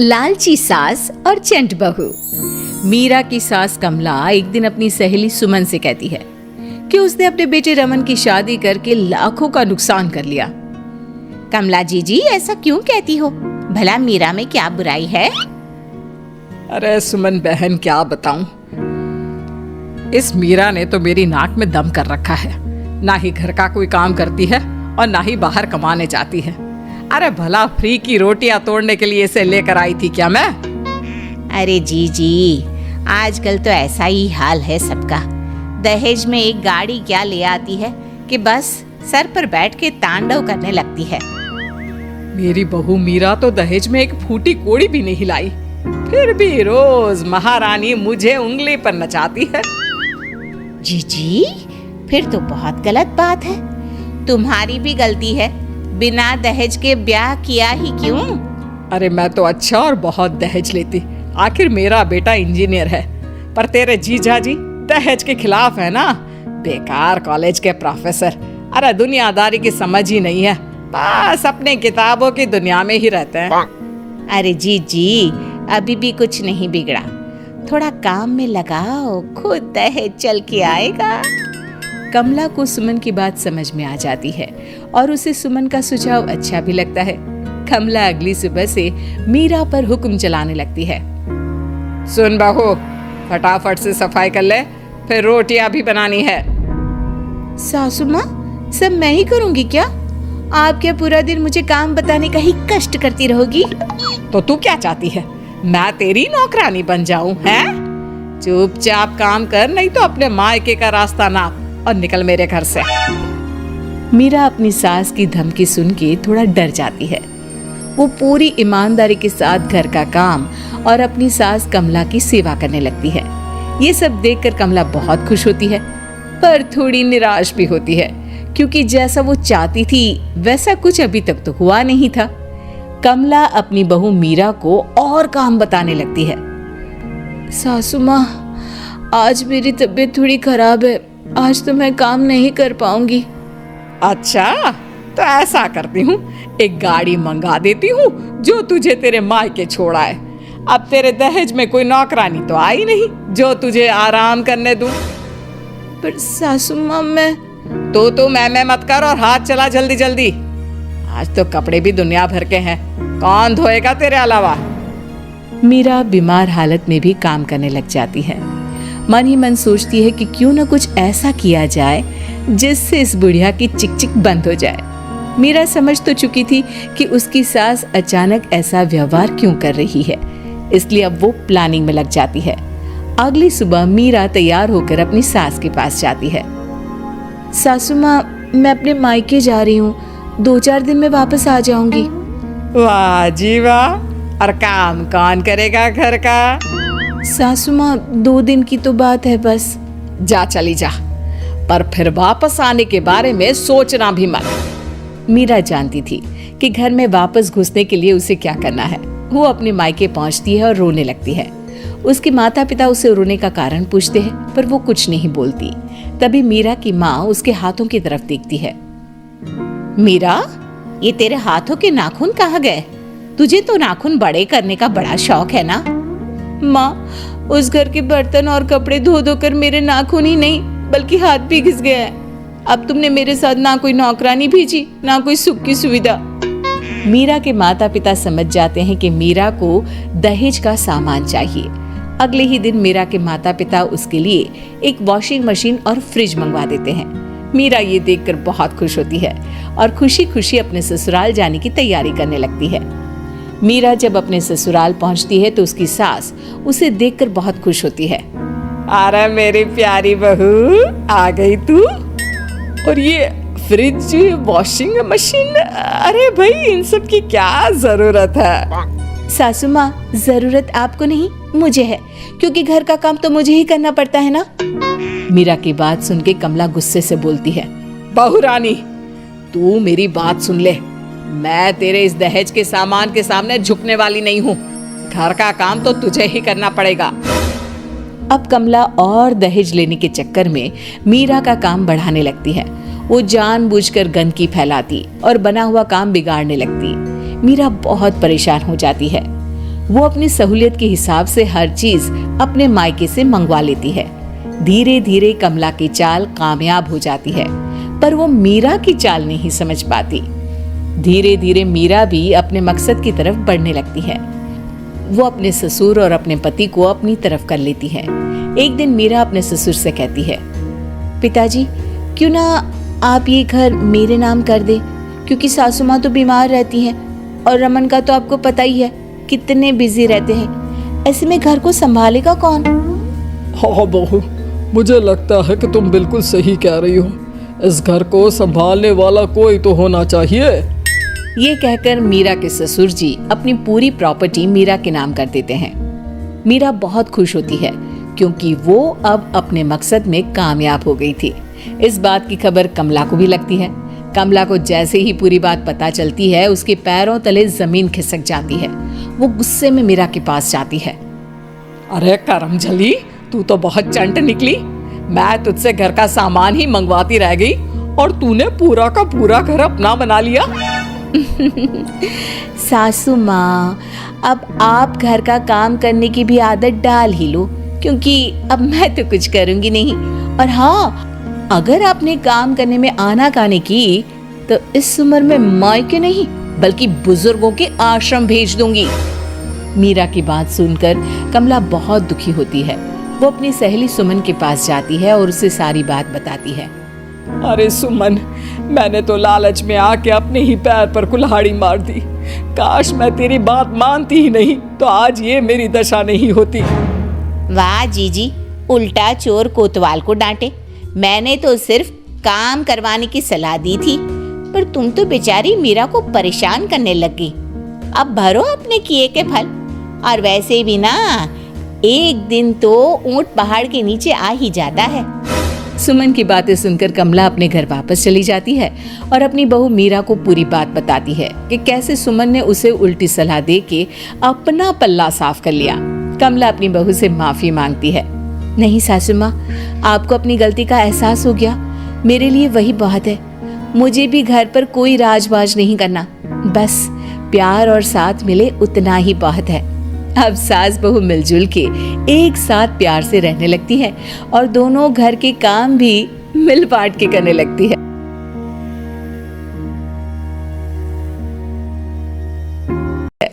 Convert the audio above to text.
लालची सास और चंट बहू। मीरा की सास कमला एक दिन अपनी सहेली सुमन से कहती है कि उसने अपने बेटे रमन की शादी करके लाखों का नुकसान कर लिया। कमला जी ऐसा क्यों कहती हो? भला मीरा में क्या बुराई है? अरे सुमन बहन क्या बताऊं, इस मीरा ने तो मेरी नाक में दम कर रखा है। ना ही घर का कोई काम करती है और ना ही बाहर कमाने जाती है। अरे भला फ्री की रोटियां तोड़ने के लिए इसे लेकर आई थी क्या मैं? अरे जी आजकल तो ऐसा ही हाल है सबका। दहेज में एक गाड़ी क्या ले आती है कि बस सर पर बैठ के तांडव करने लगती है। मेरी बहू मीरा तो दहेज में एक फूटी कोड़ी भी नहीं लाई, फिर भी रोज महारानी मुझे उंगली पर नचाती है। जी फिर तो बहुत गलत बात है। तुम्हारी भी गलती है, बिना दहेज के ब्याह किया ही क्यों? अरे मैं तो अच्छा और बहुत दहेज लेती, आखिर मेरा बेटा इंजीनियर है। पर तेरे जीजा जी दहेज के खिलाफ है ना, बेकार कॉलेज के प्रोफेसर। अरे दुनियादारी की समझ ही नहीं है, बस अपने किताबों की दुनिया में ही रहते हैं। अरे जी अभी भी कुछ नहीं बिगड़ा, थोड़ा काम में लगाओ, खुद दहेज चल के आएगा। कमला को सुमन की बात समझ में आ जाती है और उसे सुमन का सुझाव अच्छा भी लगता है। कमला अगली सुबह से मीरा पर हुक्म चलाने लगती है। सुन बहू, फटाफट से सफाई कर ले, फिर रोटियां भी बनानी है। सासू माँ सब मैं ही करूँगी क्या? आप क्या पूरा दिन मुझे काम बताने का ही कष्ट करती रहोगी? तो तू क्या चाहती है, मैं तेरी नौकरानी बन जाऊं? हैं? चुपचाप काम कर, नहीं तो अपने मायके का रास्ता नाप और निकल मेरे घर से। मीरा अपनी सास की धमकी सुन के थोड़ा डर जाती है। वो पूरी ईमानदारी के साथ घर का काम और अपनी सास कमला की सेवा करने लगती है। ये सब देखकर कमला बहुत खुश होती है, पर थोड़ी निराश भी होती है, क्योंकि जैसा वो चाहती थी वैसा कुछ अभी तक तो हुआ नहीं था। कमला अपनी बहू मीरा को और काम बताने लगती है। सासू माँ, आज मेरी तबीयत थोड़ी खराब है, आज तो मैं काम नहीं कर पाऊंगी। अच्छा तो ऐसा करती हूँ, एक गाड़ी मंगा देती हूँ जो तुझे तेरे मायके छोड़ाए। अब तेरे दहेज में कोई नौकरानी तो आई नहीं जो तुझे आराम करने दूं। पर सासू माँ मैं तो मैं मत कर और हाथ चला जल्दी जल्दी। आज तो कपड़े भी दुनिया भर के हैं, कौन धोएगा तेरे अलावा? मीरा बीमार हालत में भी काम करने लग जाती है। मन ही मन सोचती है कि क्यों न कुछ ऐसा किया जाए जिससे इस बुढ़िया की चिक बंद हो जाए। मीरा समझ तो चुकी थी कि उसकी सास अचानक ऐसा व्यवहार क्यों कर रही है, इसलिए अब वो प्लानिंग में लग जाती है। अगली सुबह मीरा तैयार होकर अपनी सास के पास जाती है। सासू माँ, मैं अपने मायके जा रही हूँ, 2-4 दिन में वापस आ जाऊंगी। वाह जी वाह, और काम कौन करेगा घर का? सासू माँ 2 दिन की तो बात है बस। जा चली जा, पर फिर वापस आने के बारे में सोचना भी मत। मीरा जानती थी कि घर में वापस घुसने के लिए उसे क्या करना है। वो अपने मायके पहुंचती है और रोने लगती है। उसके माता पिता उसे रोने का कारण पूछते हैं, पर वो कुछ नहीं बोलती। तभी मीरा की माँ उसके हाथों की तरफ देखती है। मीरा, ये तेरे हाथों के नाखून कहाँ गए? तुझे तो नाखून बड़े करने का बड़ा शौक है ना? माँ, उस घर के बर्तन और कपड़े धो धो कर मेरे नाखून ही नहीं बल्कि हाथ भी घिस गए हैं। अब तुमने मेरे साथ ना कोई नौकरानी भेजी, ना कोई सुख की सुविधा। मीरा के माता पिता समझ जाते हैं कि मीरा को दहेज का सामान चाहिए। अगले ही दिन मीरा के माता पिता उसके लिए एक वॉशिंग मशीन और फ्रिज मंगवा देते हैं। मीरा ये देखकर बहुत खुश होती है और खुशी खुशी अपने ससुराल जाने की तैयारी करने लगती है। मीरा जब अपने ससुराल पहुंचती है तो उसकी सास उसे देखकर बहुत खुश होती है। अरे मेरी प्यारी बहू, आ गई तू? और ये फ्रिज, वॉशिंग मशीन, अरे भाई इन सब की क्या जरूरत है? सासू माँ, जरूरत आपको नहीं मुझे है, क्योंकि घर का काम तो मुझे ही करना पड़ता है ना। मीरा की बात सुन के कमला गुस्से से बोलती है। बहू रानी, तू मेरी बात सुन ले, मैं तेरे इस दहेज के सामान के सामने झुकने वाली नहीं हूँ। घर का काम तो तुझे ही करना पड़ेगा। अब कमला और दहेज लेने के चक्कर में मीरा का काम बढ़ाने लगती है। वो जानबूझकर गंदगी फैलाती और बना हुआ काम बिगाड़ने लगती। मीरा बहुत परेशान हो जाती है। वो अपनी सहूलियत के हिसाब से हर चीज अपने मायके से मंगवा लेती है। धीरे धीरे कमला की चाल कामयाब हो जाती है, पर वो मीरा की चाल नहीं समझ पाती। धीरे धीरे मीरा भी अपने मकसद की तरफ बढ़ने लगती है। वो अपने ससुर और अपने पति को अपनी तरफ कर लेती है। एक दिन मीरा अपने ससुर से कहती है, पिताजी क्यों ना आप ये घर मेरे नाम कर दे, क्योंकि सासू माँ तो बीमार रहती हैं और रमन का तो आपको पता ही है कितने बिजी रहते हैं। ऐसे में घर को संभालेगा कौन? हाँ बहू, मुझे लगता है कि तुम बिल्कुल सही कह रही हो। इस घर को संभालने वाला कोई तो होना चाहिए। ये कहकर मीरा के ससुर जी अपनी पूरी प्रॉपर्टी मीरा के नाम कर देते हैं। मीरा बहुत खुश होती है क्योंकि वो अब अपने मकसद में कामयाब हो गई थी। इस बात की खबर कमला को भी लगती है। कमला को जैसे ही पूरी बात पता चलती है, उसके पैरों तले जमीन खिसक जाती है। वो गुस्से में मीरा के पास जाती है। अरे करमजली, तू तो बहुत चंट निकली। मैं तुझसे घर का सामान ही मंगवाती रह गई और तूने पूरा का पूरा घर अपना बना लिया। सासू माँ, अब आप घर का काम करने की भी आदत डाल ही लो, क्योंकि अब मैं तो कुछ करूंगी नहीं। और हाँ, अगर आपने काम करने में आनाकानी की तो इस उम्र में मायके नहीं बल्कि बुजुर्गों के आश्रम भेज दूंगी। मीरा की बात सुनकर कमला बहुत दुखी होती है। वो अपनी सहेली सुमन के पास जाती है और उसे सारी बात बताती है। अरे सुमन, मैंने तो लालच में आके अपने ही पैर पर कुल्हाड़ी मार दी। काश मैं तेरी बात मानती ही नहीं तो आज ये मेरी दशा नहीं होती। वाह जीजी, उल्टा चोर कोतवाल को डांटे। मैंने तो सिर्फ काम करवाने की सलाह दी थी, पर तुम तो बेचारी मीरा को परेशान करने लग गई। अब भरो अपने किए के फल। और वैसे भी ना, एक दिन तो ऊंट पहाड़ के नीचे आ ही जाता है। सुमन की बातें सुनकर कमला अपने घर वापस चली जाती है और अपनी बहू मीरा को पूरी बात बताती है कि कैसे सुमन ने उसे उल्टी सलाह देके अपना पल्ला साफ कर लिया। कमला अपनी बहू से माफी मांगती है। नहीं सासू माँ, आपको अपनी गलती का एहसास हो गया, मेरे लिए वही बहुत है। मुझे भी घर पर कोई राजबाज नहीं करना, बस प्यार और साथ मिले उतना ही बहुत है। अब सास बहू मिलजुल के एक साथ प्यार से रहने लगती है और दोनों घर के काम भी मिल बांट के करने लगती है।